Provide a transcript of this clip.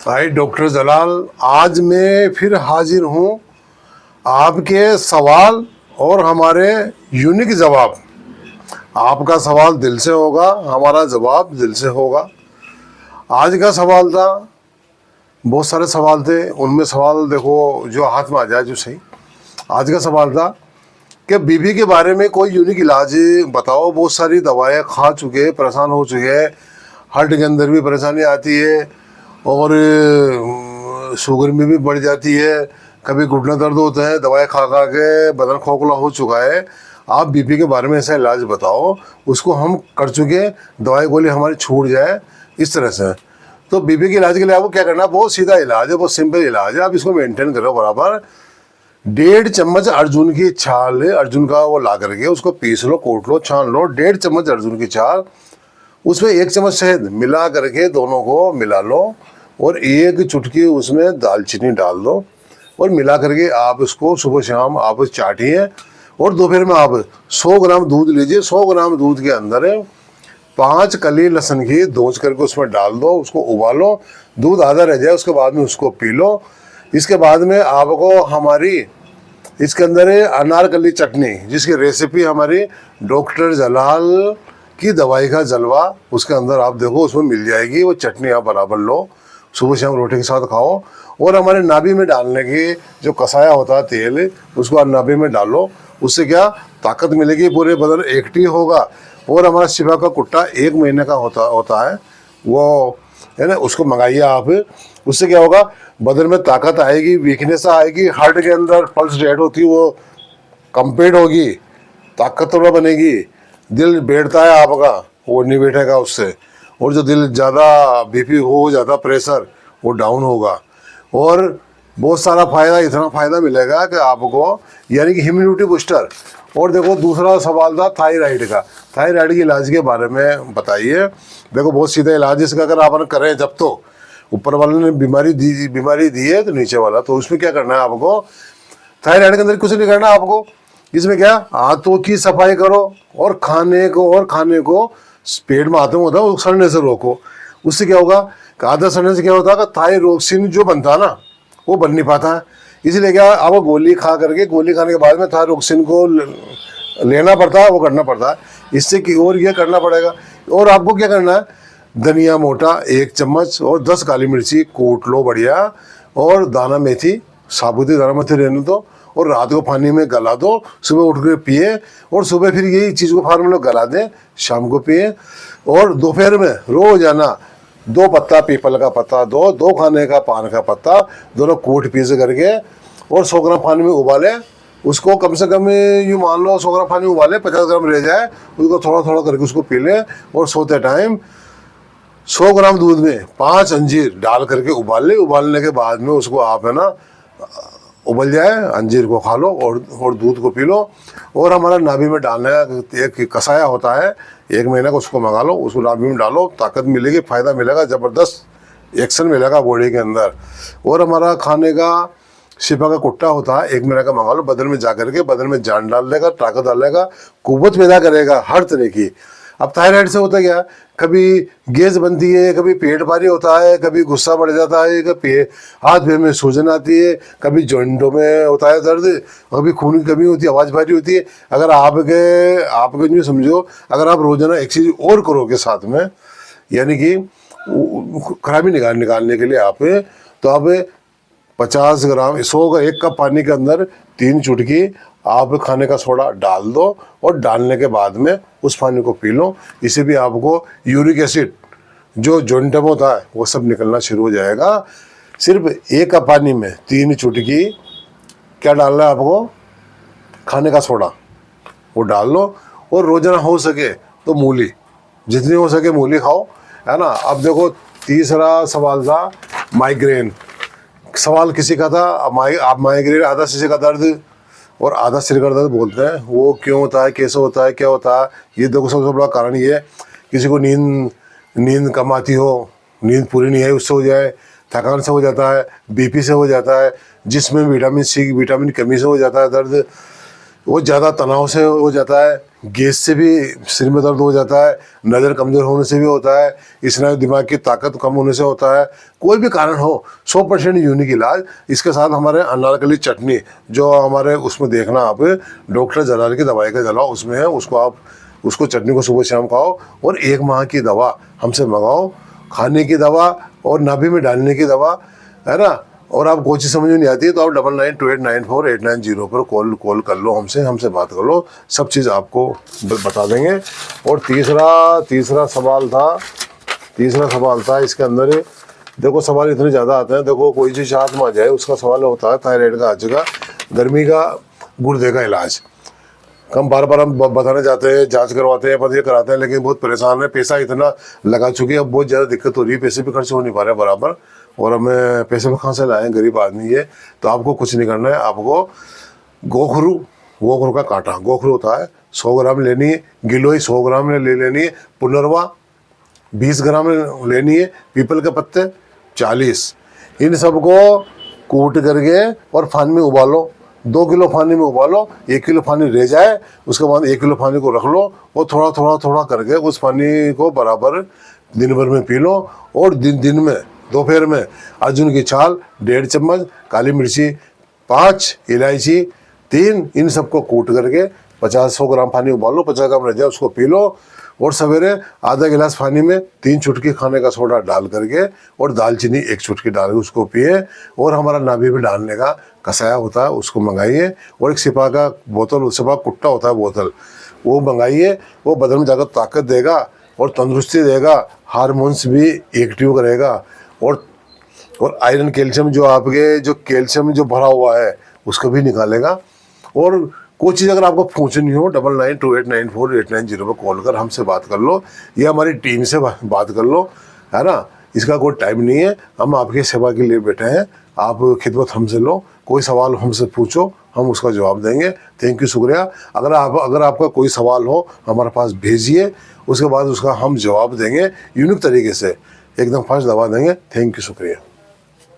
भाई डॉक्टर जलाल, आज मैं फिर हाजिर हूँ आपके सवाल और हमारे यूनिक जवाब। आपका सवाल दिल से होगा, हमारा जवाब दिल से होगा। आज का सवाल था, बहुत सारे सवाल थे, उनमें सवाल देखो जो हाथ में आ जाए जो सही। आज का सवाल था कि बीपी के बारे में कोई यूनिक इलाज बताओ। बहुत सारी दवाएं खा चुके, परेशान हो चुके हैं, हार्ट के अंदर भी परेशानी आती है और शुगर में भी बढ़ जाती है, कभी घुटना दर्द होता है, दवाएं खा खा के बदन खोखला हो चुका है। आप बीपी के बारे में ऐसा इलाज बताओ, उसको हम कर चुके, दवाई गोली हमारी छूट जाए इस तरह से। तो बीपी के इलाज के लिए आपको क्या करना है, बहुत सीधा इलाज है, बहुत सिंपल इलाज है। आप इसको मेंटेन करो बराबर। 1.5 चम्मच अर्जुन की छाल, अर्जुन का वो ला करके उसको पीस लो, कोट लो, छान लो। 1.5 चम्मच अर्जुन की छाल, उसमें 1 चम्मच शहद मिला करके दोनों को मिला लो और 1 चुटकी उसमें दालचीनी डाल दो और मिला करके आप उसको सुबह शाम आप चाटिए। और दोपहर में आप 100 ग्राम दूध लीजिए। 100 ग्राम दूध के अंदर 5 कली लहसुन की दोज करके उसमें डाल दो, उसको उबालो। दूध आधा रह जाए उसके बाद में उसको पी लो। इसके बाद में आपको हमारी इसके अंदर है अनारकली चटनी, जिसकी रेसिपी हमारी डॉक्टर जलाल की दवाई का जलवा, उसके अंदर आप देखो उसमें मिल जाएगी। वो चटनी आप बराबर लो, सुबह शाम रोटी के साथ खाओ। और हमारे नाभि में डालने की जो कसाया होता है तेल, उसको आप नाभि में डालो। उससे क्या ताकत मिलेगी, पूरे बदन एक्टिव होगा। और हमारा शिवा का कुट्टा 1 महीने का होता है, वो है ना, उसको मंगाइए आप। उससे क्या होगा, बदन में ताकत आएगी, वीकनेस आएगी, हार्ट के अंदर पल्स रेट होती है वो कंपेड होगी, ताकतवर बनेगी। दिल बैठता है आपका, वो नहीं बैठेगा उससे। और जो दिल ज़्यादा बीपी हो, ज़्यादा प्रेशर, वो डाउन होगा। और बहुत सारा फायदा, इतना फायदा मिलेगा कि आपको, यानी कि इम्यूनिटी बूस्टर। और देखो दूसरा सवाल था थायराइड का। थायराइड के इलाज के बारे में बताइए। देखो बहुत सीधा इलाज है इसका, अगर आप करें जब तो ऊपर वाले ने बीमारी दी है तो नीचे वाला, तो उसमें क्या करना है आपको, थायराइड के अंदर कुछ नहीं करना आपको। इसमें क्या, हाथों की सफाई करो और खाने को पेट में हाथों में होता है वो सड़ने से रोको। उससे क्या होगा, आधा सड़ने से क्या होता है, थायरोक्सिन जो बनता है ना, वो बन नहीं पाता है। इसलिए क्या, आप गोली खा करके, गोली खाने के बाद में थायरोक्सिन को लेना पड़ता है, वो करना पड़ता है। इससे की और ये करना पड़ेगा। और आपको क्या करना है, धनिया मोटा 1 चम्मच और 10 काली मिर्ची कूट लो बढ़िया। और दाना मेथी, साबुती दाना मेथी रहने दो और रात को पानी में गला दो, सुबह उठ कर पिए। और सुबह फिर यही चीज़ को फार्मूला गला दें, शाम को पिए। और दोपहर में रोजाना 2 पत्ता पीपल का पत्ता दो, 2 खाने का पान का पत्ता, दोनों कूट पीस करके और 100 ग्राम पानी में उबाले। उसको कम से कम यूँ मान लो 100 ग्राम पानी उबाले, 50 ग्राम रह जाए, उसको थोड़ा थोड़ा करके उसको पी लें। और सोते टाइम 100 ग्राम दूध में 5 अंजीर डाल करके उबाल ले। उबालने के बाद में उसको आप है ना, उबल जाए, अंजीर को खा लो और दूध को पी लो। और हमारा नाभि में डालने का एक कसाया होता है, 1 महीने का, उसको मंगा लो, उसको नाभि में डालो, ताकत मिलेगी, फ़ायदा मिलेगा, ज़बरदस्त एक्शन मिलेगा बॉडी के अंदर। और हमारा खाने का शिफा का कुट्टा होता है, 1 महीने का मंगा लो, बदन में जा करके बदन में जान डाल देगा, ताकत डालेगा, कुव्वत पैदा करेगा हर तरह की। अब थायराइड से होता क्या, कभी गैस बनती है, कभी पेट भारी होता है, कभी गुस्सा बढ़ जाता है, कभी हाथ पैर में सूजन आती है, कभी जॉइंटों में होता है दर्द, कभी खून की कमी होती है, आवाज़ भारी होती है। अगर आपके जो समझो, अगर आप रोजाना एक चीज़ और करोगे साथ में, यानी कि खराबी निकालने के लिए आप, तो आप 50 ग्राम 100 का 1 कप पानी के अंदर 3 चुटकी आप खाने का सोडा डाल दो और डालने के बाद में उस पानी को पी लो। इससे भी आपको यूरिक एसिड जो जॉइंट में होता है वो सब निकलना शुरू हो जाएगा। सिर्फ 1 कप पानी में 3 चुटकी क्या डालना है आपको, खाने का सोडा, वो डाल लो। और रोजाना हो सके तो मूली, जितनी हो सके मूली खाओ, है ना। अब देखो तीसरा सवाल था माइग्रेन। सवाल किसी का था, आप माइग्रेन, आधा शीशे का दर्द और आधा सिर का दर्द बोलते हैं, वो क्यों होता है, कैसे होता है, क्या होता है। ये देखो सबसे बड़ा कारण ये है, किसी को नींद कम आती हो, नींद पूरी नहीं है, उससे हो जाए, थकान से हो जाता है, बीपी से हो जाता है, जिसमें विटामिन सी की विटामिन की कमी से हो जाता है दर्द, वो ज़्यादा तनाव से हो जाता है, गैस से भी सिर में दर्द हो जाता है, नज़र कमज़ोर होने से भी होता है, स्नायु दिमाग की ताकत कम होने से होता है, कोई भी कारण हो 100% यूनिक इलाज। इसके साथ हमारे अनारकली चटनी जो हमारे उसमें देखना आप डॉक्टर जलाल की दवाई का जलाओ उसमें है, उसको आप उसको चटनी को सुबह शाम खाओ और 1 माह की दवा हमसे मंगाओ, खाने की दवा और नाभि में डालने की दवा, है ना। और आप कोई चीज़ समझ में नहीं आती है तो आप 9928948990 पर कॉल कर लो, हमसे बात कर लो, सब चीज़ आपको बता देंगे। और तीसरा सवाल था इसके अंदर, देखो सवाल इतने ज़्यादा आते हैं, देखो कोई चीज़ हाथ में आ जाए उसका सवाल होता है थायराइड का, आज का गर्मी का गुर्दे का इलाज। हम बार हम बताने जाते हैं, जांच करवाते हैं, पता ये कराते हैं, लेकिन बहुत परेशान है, पैसा इतना लगा चुके हैं, अब बहुत ज़्यादा दिक्कत हो रही है, पैसे भी खर्च हो नहीं पा रहे बराबर, और हमें पैसे में कहाँ से लाएं, गरीब आदमी है। तो आपको कुछ नहीं करना है, आपको गोखरू का कांटा, गोखरू होता है 100 ग्राम लेनी है, गिलोई 100 ग्राम ले लेनी है, पुनर्वा 20 ग्राम लेनी है, पीपल के पत्ते 40, इन सबको कूट करके और पानी में उबालो, 2 किलो पानी में उबालो, 1 किलो पानी रह जाए उसके बाद 1 किलो पानी को रख लो और थोड़ा करके उस पानी को बराबर दिन भर में पी लो। और दिन में दोपहर में अर्जुन की छाल 1.5 चम्मच, काली मिर्ची 5, इलायची 3, इन सबको कूट करके 50-100 ग्राम पानी उबालो, 50 ग्राम रह जाए उसको पी लो। और सवेरे आधा गिलास पानी में 3 चुटकी खाने का सोडा डाल करके और दालचीनी 1 चुटकी डाल के उसको पिए। और हमारा नाभि में डालने का कसाया होता है उसको मंगाइए, और एक सिपा का बोतल, सिपा कुट्टा होता है बोतल, वो मंगाइए, वो बदन में जाकर ताकत देगा और तंदुरुस्ती देगा, हार्मोन्स भी एक्टिव करेगा, और आयरन कैल्शियम जो आपके जो कैल्शियम जो भरा हुआ है उसको भी निकालेगा। और कोई चीज़ अगर आपको पूछनी हो 9928948990 पर कॉल कर हमसे बात कर लो, या हमारी टीम से बात कर लो, है ना। इसका कोई टाइम नहीं है, हम आपकी सेवा के लिए बैठे हैं, आप खिदमत हमसे लो, कोई सवाल हमसे पूछो, हम उसका जवाब देंगे। थैंक यू, शुक्रिया। अगर आपका कोई सवाल हो हमारे पास भेजिए, उसके बाद उसका हम जवाब देंगे यूनिक तरीके से, एकदम फास्ट दवा देंगे। थैंक यू, शुक्रिया।